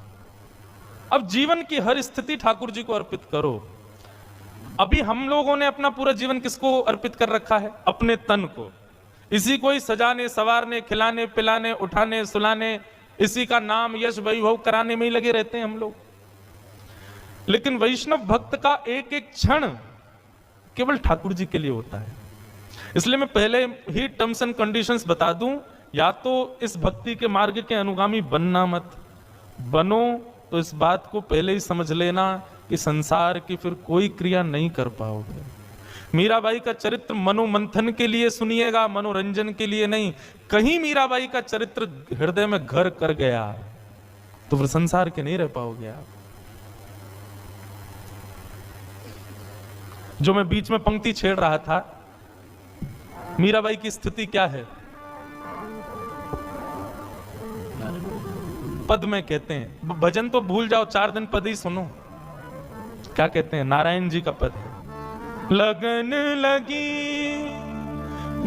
अब जीवन की हर स्थिति ठाकुर जी को अर्पित करो। अभी हम लोगों ने अपना पूरा जीवन किसको अर्पित कर रखा है? अपने तन को। इसी को ही सजाने संवारने खिलाने पिलाने उठाने सुलाने, इसी का नाम यश वैभव कराने में ही लगे रहते हैं हम लोग। लेकिन वैष्णव भक्त का एक एक क्षण केवल ठाकुर जी के लिए होता है। इसलिए मैं पहले ही टर्म्स एंड कंडीशंस बता दूं, या तो इस भक्ति के मार्ग के अनुगामी बनना मत, बनो तो इस बात को पहले ही समझ लेना कि संसार की फिर कोई क्रिया नहीं कर पाओगे। मीराबाई का चरित्र मनोमंथन के लिए सुनिएगा, मनोरंजन के लिए नहीं। कहीं मीराबाई का चरित्र हृदय में घर कर गया तो फिर संसार के नहीं रह पाओगे आप। जो मैं बीच में पंक्ति छेड़ रहा था, मीराबाई की स्थिति क्या है? पद में कहते हैं, भजन तो भूल जाओ, 4 दिन पद ही सुनो। क्या कहते हैं? नारायण जी का पद है, लगन लगी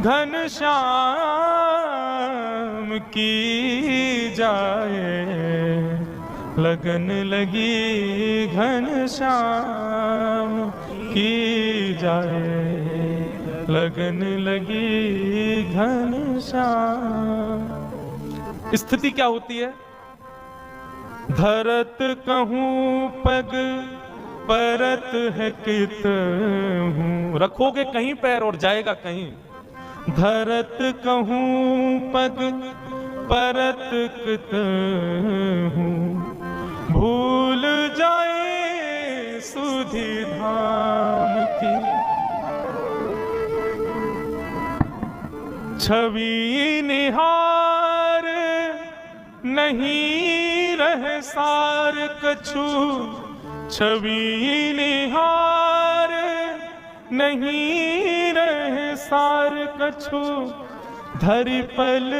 घन श्याम की जाए, लगन लगी घन श्याम की जाए, लगन लगी घन श्याम। स्थिति क्या होती है? धरत कहूं पग परत है कित हूं, रखोगे कहीं पैर और जाएगा कहीं। धरत कहूं पग परत कित हूं, भूल जाए सुधि धाम की, छवि निहार नहीं रह सार कछु, छवि निहार नहीं रह सार कछु, धरि पल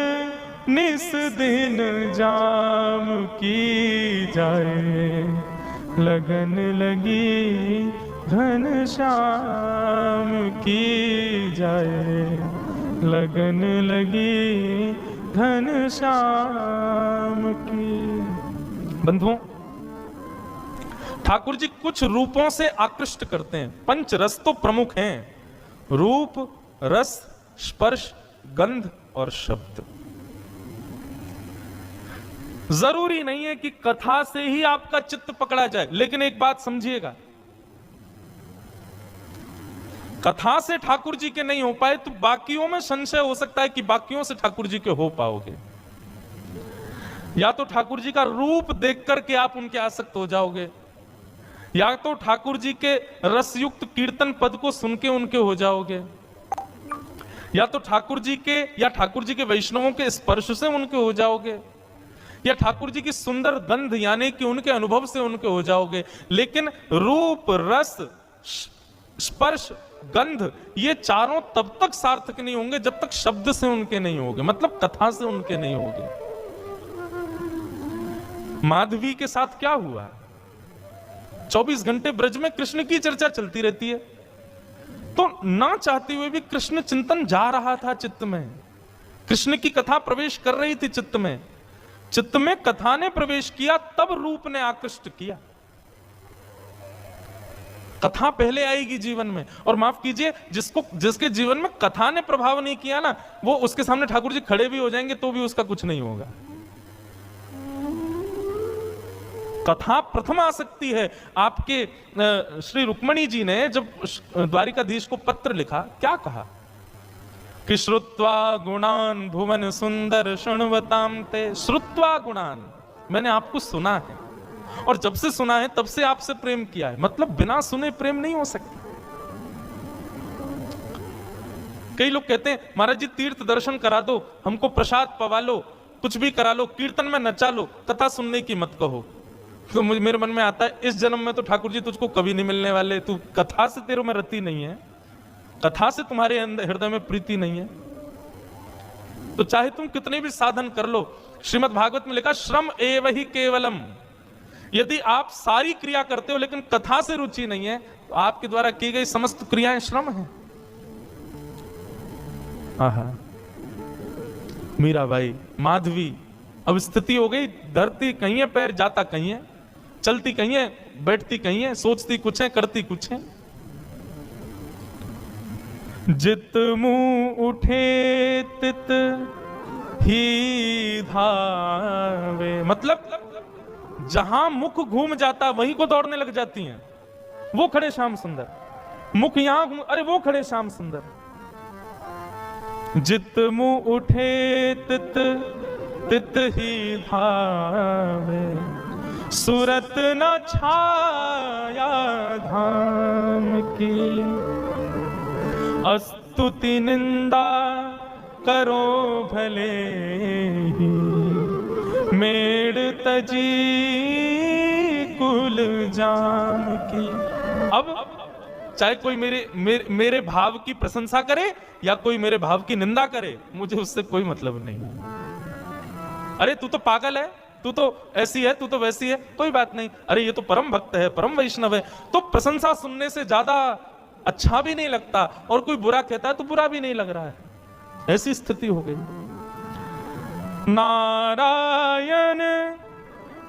निस दिन जाम की जाए, लगन लगी घन श्याम की जाए, लगन लगी घन श्याम की। बंधुओं, ठाकुर जी कुछ रूपों से आकृष्ट करते हैं। 5 रस तो प्रमुख हैं, रूप, रस, स्पर्श, गंध और शब्द। जरूरी नहीं है कि कथा से ही आपका चित्त पकड़ा जाए, लेकिन एक बात समझिएगा, कथा से ठाकुर जी के नहीं हो पाए तो बाकियों में संशय हो सकता है कि बाकियों से ठाकुर जी के हो पाओगे। या तो ठाकुर जी का रूप देख करके आप उनके आसक्त हो जाओगे, या तो ठाकुर जी के रसयुक्त कीर्तन पद को सुन के उनके हो जाओगे, या तो ठाकुर जी के या ठाकुर जी के वैष्णवों के स्पर्श से उनके हो जाओगे, या ठाकुर जी की सुंदर गंध यानी कि उनके अनुभव से उनके हो जाओगे। लेकिन रूप, रस, स्पर्श, गंध ये चारों तब तक सार्थक नहीं होंगे जब तक शब्द से उनके नहीं होंगे, मतलब कथा से उनके नहीं होंगे। माधवी के साथ क्या हुआ? 24 घंटे ब्रज में कृष्ण की चर्चा चलती रहती है, तो ना चाहते हुए भी कृष्ण चिंतन जा रहा था चित्त में, कृष्ण की कथा प्रवेश कर रही थी चित्त में, चित्त में कथा ने प्रवेश किया, तब रूप ने आकृष्ट किया। कथा पहले आएगी जीवन में, और माफ कीजिए जिसके जीवन में कथा ने प्रभाव नहीं किया ना, वो उसके सामने ठाकुर जी खड़े भी हो जाएंगे तो भी उसका कुछ नहीं होगा। कथा प्रथम आसक्ति है। आपके श्री रुक्मणी जी ने जब द्वारिकाधीश को पत्र लिखा, क्या कहा कि श्रुत्वा गुणान भुवन सुंदर शृण्वताम ते। श्रुत्वा गुणान, मैंने आपको सुना है, और जब से सुना है तब से आपसे प्रेम किया है। मतलब बिना सुने प्रेम नहीं हो सकता। कई लोग कहते हैं महाराज जी तीर्थ दर्शन करा दो, हमको प्रसाद पवा लो, कुछ भी करा लो, कीर्तन में नचा लो, कथा सुनने की मत कहो। तो मेरे मन में आता है इस जन्म में तो ठाकुर जी तुझको कभी नहीं मिलने वाले, तू कथा से तेरे में रति नहीं है, कथा से तुम्हारे अंदर हृदय में प्रीति नहीं है, तो चाहे तुम कितने भी साधन कर लो। श्रीमद् भागवत में लिखा श्रम एव ही केवलम, यदि आप सारी क्रिया करते हो लेकिन कथा से रुचि नहीं है तो आपके द्वारा की गई समस्त क्रियाएं श्रम है। आहा, मीराबाई, माधवी, अब स्थिति हो गई, धरती कहीं है, पैर जाता कहीं है, चलती कहीं है, बैठती कहीं है, सोचती कुछ है, करती कुछ है। जित मुंह उठे तित ही धावे, मतलब जहां मुख घूम जाता वहीं को दौड़ने लग जाती हैं। वो खड़े श्याम सुंदर, मुख यहां घूम, अरे वो खड़े श्याम सुंदर। जित मुंह उठे तित तित ही धावे, सूरत न छाया धाम की, स्तुति निंदा करो भले ही, मेड़ तजी कुल जाम की। अब चाहे कोई मेरे भाव की प्रशंसा करे या कोई मेरे भाव की निंदा करे, मुझे उससे कोई मतलब नहीं। अरे तू तो पागल है, तू तो ऐसी है, तू तो वैसी है, कोई बात नहीं। अरे ये तो परम भक्त है, परम वैष्णव है, तो प्रशंसा सुनने से ज्यादा अच्छा भी नहीं लगता, और कोई बुरा कहता है तो बुरा भी नहीं लग रहा है। ऐसी स्थिति हो गई। नारायण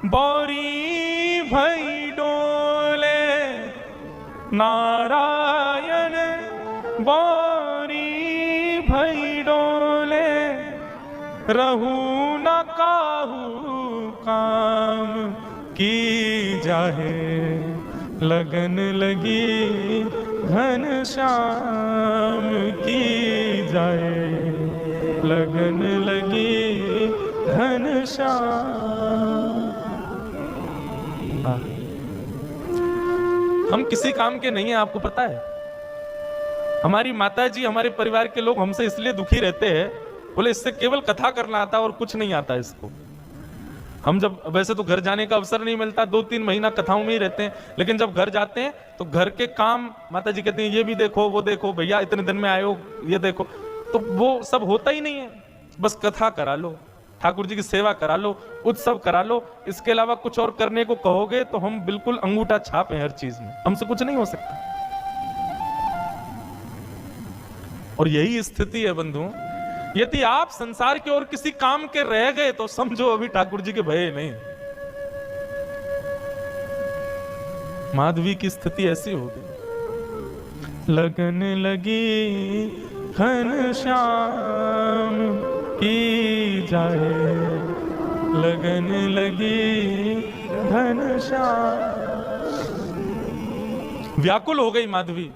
बौरी भई डोले, नारायण बौरी भई डोले, रहू न काहू काम की जाहे, लगन लगी घन श्याम की जाए, लगन लगी घन श्याम। हम किसी काम के नहीं है, आपको पता है। हमारी माता जी, हमारे परिवार के लोग हमसे इसलिए दुखी रहते हैं, बोले इससे केवल कथा करना आता और कुछ नहीं आता इसको। हम जब, वैसे तो घर जाने का अवसर नहीं मिलता, 2-3 महीना कथाओं में ही रहते हैं, लेकिन जब घर जाते हैं तो घर के काम माता जी कहते हैं ये भी देखो, वो देखो, भैया इतने दिन में आए हो, ये देखो, तो वो सब होता ही नहीं है। बस कथा करा लो, ठाकुर जी की सेवा करा लो, उत्सव करा लो, इसके अलावा कुछ और करने को कहोगे तो हम बिल्कुल अंगूठा छाप हैं हर चीज में, हमसे कुछ नहीं हो सकता। और यही स्थिति है बंधुओं। यदि आप संसार के और किसी काम के रह गए तो समझो अभी ठाकुर जी के भय नहीं। माधवी की स्थिति ऐसी हो गई। लगन लगी घन श्याम की जाए, लगन लगी घन श्याम। व्याकुल हो गई माधवी,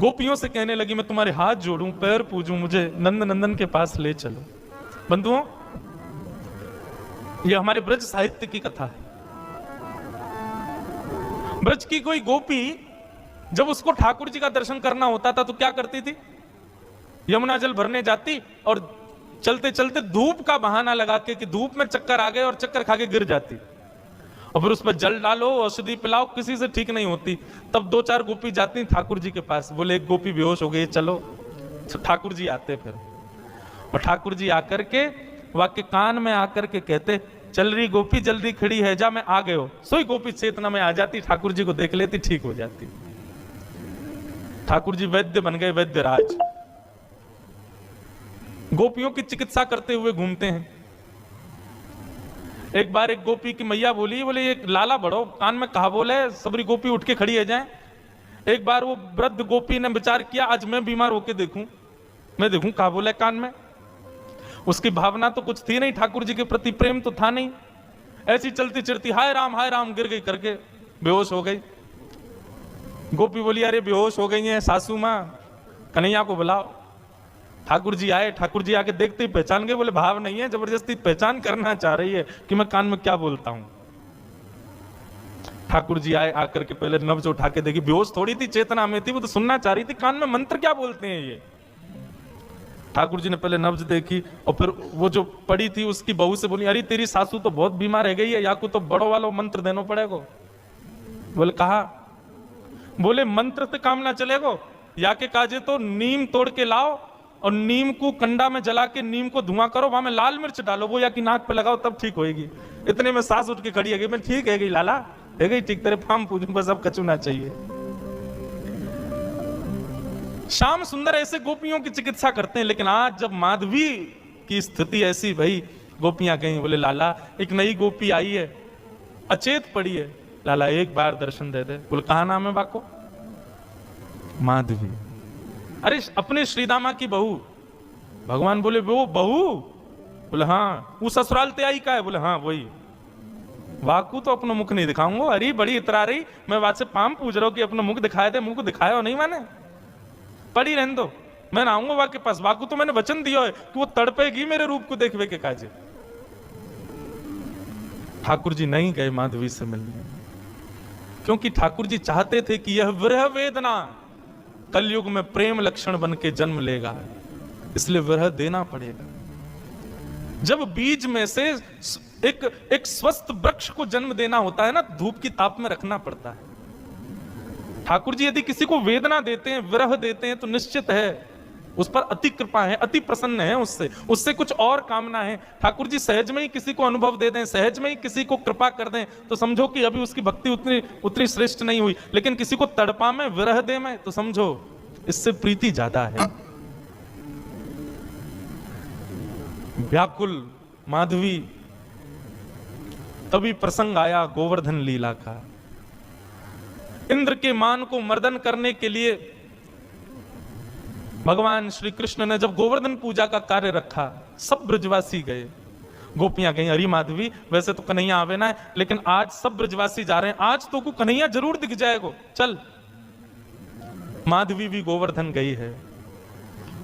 गोपियों से कहने लगी मैं तुम्हारे हाथ जोड़ूं, पैर पूजूं, मुझे नंद नंदन के पास ले चलो। बंधुओं, यह हमारे ब्रज साहित्य की कथा है। ब्रज की कोई गोपी जब उसको ठाकुर जी का दर्शन करना होता था तो क्या करती थी? यमुना जल भरने जाती और चलते चलते धूप का बहाना लगा के कि धूप में चक्कर आ गए और चक्कर खा के गिर जाती, और फिर उस पर जल डालो, औषधि पिलाओ, किसी से ठीक नहीं होती। तब 2-4 गोपी जाती ठाकुर जी के पास, बोले एक गोपी बेहोश हो गई, चलो। ठाकुर जी आते फिर, और ठाकुर जी आकर के वाक्य कान में आकर के कहते चल रही गोपी जल्दी खड़ी है, जा मैं आ गए हो। सोई गोपी चेतना में आ जाती, ठाकुर जी को देख लेती, ठीक हो जाती। ठाकुर जी वैद्य बन गए, वैद्य राज। गोपियों की चिकित्सा करते हुए घूमते हैं। एक बार एक गोपी की मैया बोली, बोले ये लाला बड़ो कान में कहा बोले, सबरी गोपी उठ के खड़ी है जाए। एक बार वो वृद्ध गोपी ने विचार किया आज मैं बीमार होके देखूं, मैं देखूं कहा बोले कान में। उसकी भावना तो कुछ थी नहीं, ठाकुर जी के प्रति प्रेम तो था नहीं। ऐसी चलती चलती हाय राम गिर गई करके बेहोश हो गई। गोपी बोली अरे बेहोश हो गई है सासू माँ, कन्हैया को बुलाओ। ठाकुर जी आए, ठाकुर जी आके देखते ही पहचान गए, बोले भाव नहीं है, जबरदस्ती पहचान करना चाह रही है कि मैं कान में क्या बोलता हूं। ठाकुर जी आए, आकर के पहले नब्ज उठा के देखी, बेहोश थोड़ी थी, चेतना में थी, वो तो सुनना चाह रही थी, कान में मंत्र क्या बोलते हैं ये। ठाकुर जी ने पहले नब्ज देखी और फिर वो जो पड़ी थी उसकी बहू से बोली, अरे तेरी सासू तो बहुत बीमार रह गई है, या को तो बड़ो वालो मंत्र देना पड़ेगा। बोले कहा, बोले मंत्र से काम ना चलेगो, या के काजे तो नीम तोड़ के लाओ और नीम को कंडा में जला के नीम को धुआं करो, वहां में लाल मिर्च डालो, वो या की नाक पे लगाओ, तब ठीक होएगी। इतने में सास उठ के खड़ी है गई, मैं ठीक है गई लाला, है गई ठीक, तेरे फार्म पूजू बस, अब कचू ना चाहिए। श्याम सुंदर ऐसे गोपियों की चिकित्सा करते हैं, लेकिन आज जब माधवी की स्थिति ऐसी भाई, गोपियां गई, बोले लाला एक नई गोपी आई है, अचेत पड़ी है, लाला एक बार दर्शन दे दे। बोले कहा नाम है बाको? माधवी। अरे अपने श्रीदामा की बहू। भगवान बोले वो बहू? बोले हाँ। वो ससुराल ते आई का है? बोले हाँ वही। वाकू तो अपना मुख नहीं दिखाऊंगा, अरे बड़ी इतरा रही, मैं बात से पाम पूछ रहा हूं कि अपना मुख दिखाए थे, मुंह को दिखाया हो नहीं मैंने, पड़ी रहने दो, मैं ना आऊंगा वाक के पास। वाकू तो मैंने वचन दिया है कि वो तड़पेगी मेरे रूप को देखवे के काजे। ठाकुर जी नहीं गए माधवी से मिलने, क्योंकि ठाकुर जी चाहते थे कि यह विरह वेदना कलयुग में प्रेम लक्षण बन के जन्म लेगा, इसलिए विरह देना पड़ेगा। जब बीज में से एक स्वस्थ वृक्ष को जन्म देना होता है ना, धूप की ताप में रखना पड़ता है। ठाकुर जी यदि किसी को वेदना देते हैं, विरह देते हैं, तो निश्चित है उस पर अति कृपा है, अति प्रसन्न है, उससे कुछ और कामना है। ठाकुर जी सहज में ही किसी को अनुभव दे दें, सहज में ही किसी को कृपा कर दें, तो समझो कि अभी उसकी भक्ति उतनी श्रेष्ठ नहीं हुई। लेकिन किसी को तड़पा में, विरह दे में, तो समझो इससे प्रीति ज्यादा है। व्याकुल माधवी, तभी प्रसंग आया गोवर्धन लीला का। इंद्र के मान को मर्दन करने के लिए भगवान श्री कृष्ण ने जब गोवर्धन पूजा का कार्य रखा, सब ब्रजवासी गए, गोपियां गई, अरे माधवी वैसे तो कन्हैया आवे ना है, लेकिन आज सब ब्रजवासी जा रहे हैं, आज तो को कन्हैया जरूर दिख जाएगा, चल। माधवी भी गोवर्धन गई है,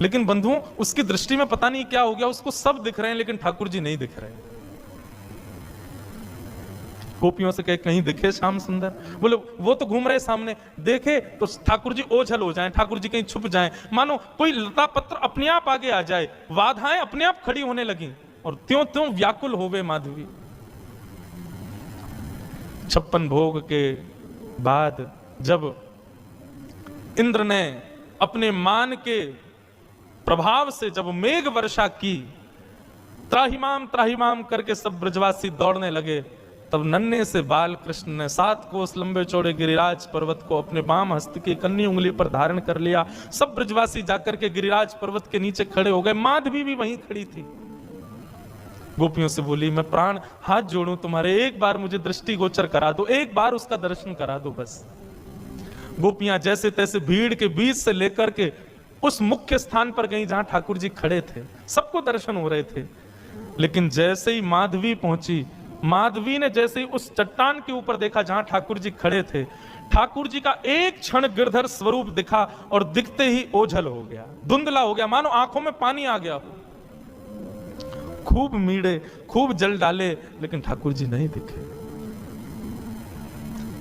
लेकिन बंधुओं उसकी दृष्टि में पता नहीं क्या हो गया, उसको सब दिख रहे हैं लेकिन ठाकुर जी नहीं दिख रहे। गोपियों से कहे कहीं दिखे श्याम सुंदर? बोले वो तो घूम रहे सामने, देखे तो ठाकुर जी ओझल हो जाएं, ठाकुर जी कहीं छुप जाएं, मानो कोई लता पत्र अपने आप आगे आ जाए, बाधाएं अपने आप खड़ी होने लगी और त्यों त्यों व्याकुल हो गए माधवी। 56 भोग के बाद जब इंद्र ने अपने मान के प्रभाव से जब मेघ वर्षा की, त्राहिमाम त्राहिमाम करके सब ब्रजवासी दौड़ने लगे, तब नन्हे से बाल कृष्ण ने 7 कोस लंबे चौड़े गिरिराज पर्वत को अपने बाम हस्त की कन्नी उंगली पर धारण कर लिया। सब ब्रजवासी जाकर के गिरिराज पर्वत के नीचे खड़े हो गए, माधवी भी वहीं खड़ी थी। गोपियों से बोली, मैं प्राण हाथ जोड़ूं तुम्हारे, एक बार मुझे दृष्टि गोचर करा दो, एक बार उसका दर्शन करा दो बस। गोपियां जैसे तैसे भीड़ के बीच से लेकर के उस मुख्य स्थान पर गई जहां ठाकुर जी खड़े थे, सबको दर्शन हो रहे थे। लेकिन जैसे ही माधवी पहुंची, माधवी ने जैसे ही उस चट्टान के ऊपर देखा जहां ठाकुर जी खड़े थे, ठाकुर जी का एक क्षण गिरधर स्वरूप दिखा और दिखते ही ओझल हो गया, धुंधला हो गया, मानो आंखों में पानी आ गया हो। खूब मीड़े, खूब जल डाले, लेकिन ठाकुर जी नहीं दिखे।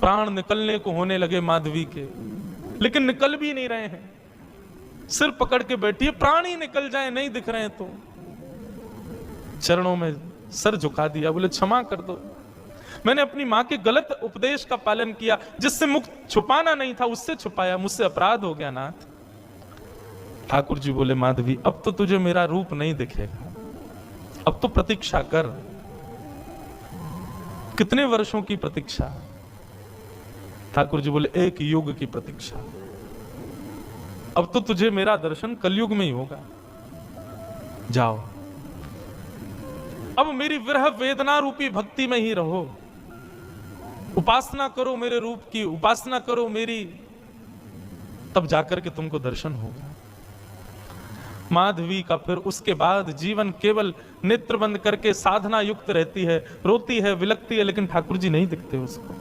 प्राण निकलने को होने लगे माधवी के, लेकिन निकल भी नहीं रहे हैं। सिर पकड़ के बैठी है, प्राण ही निकल जाए, नहीं दिख रहे हैं। तो चरणों में सर झुका दिया, बोले क्षमा कर दो, मैंने अपनी मां के गलत उपदेश का पालन किया, जिससे मुख छुपाना नहीं था उससे छुपाया, मुझसे अपराध हो गया नाथ। ठाकुर जी बोले, माधवी अब तो तुझे मेरा रूप नहीं दिखेगा, अब तो प्रतीक्षा कर। कितने वर्षों की प्रतीक्षा? ठाकुर जी बोले, 1 युग की प्रतीक्षा। अब तो तुझे मेरा दर्शन कलयुग में ही होगा, जाओ अब मेरी विरह वेदना रूपी भक्ति में ही रहो, उपासना करो मेरे रूप की, उपासना करो मेरी, तब जाकर के तुमको दर्शन होगा। माधवी का फिर उसके बाद जीवन केवल नेत्र बंद करके साधना युक्त रहती है, रोती है, विलकती है, लेकिन ठाकुर जी नहीं दिखते उसको।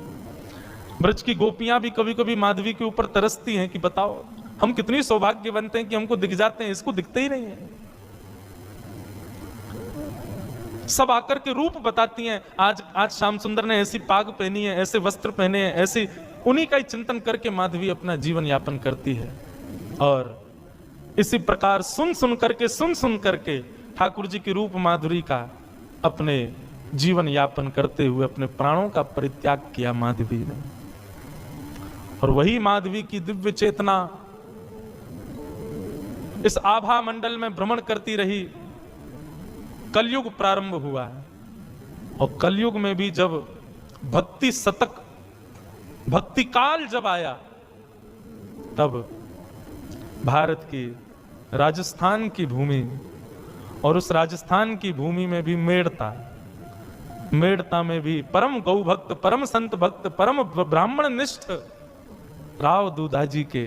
ब्रज की गोपियां भी कभी कभी माधवी के ऊपर तरसती हैं कि बताओ हम कितनी सौभाग्यवंत हैं कि हमको दिख जाते हैं, इसको दिखते ही नहीं है। सब आकर के रूप बताती हैं। आज श्याम सुंदर ने ऐसी पाग पहनी है, ऐसे वस्त्र पहने हैं, ऐसे, उन्हीं का ही चिंतन करके माधवी अपना जीवन यापन करती है। और इसी प्रकार सुन सुन करके ठाकुर जी की रूप माधुरी का अपने जीवन यापन करते हुए अपने प्राणों का परित्याग किया माधवी ने। और वही माधवी की दिव्य चेतना इस आभा मंडल में भ्रमण करती रही। कलयुग प्रारंभ हुआ है और कलयुग में भी जब भक्ति शतक, भक्ति काल जब आया, तब भारत की राजस्थान की भूमि, और उस राजस्थान की भूमि में भी मेड़ता में भी परम गौ भक्त, परम संत भक्त, परम ब्राह्मण निष्ठ राव दूधाजी के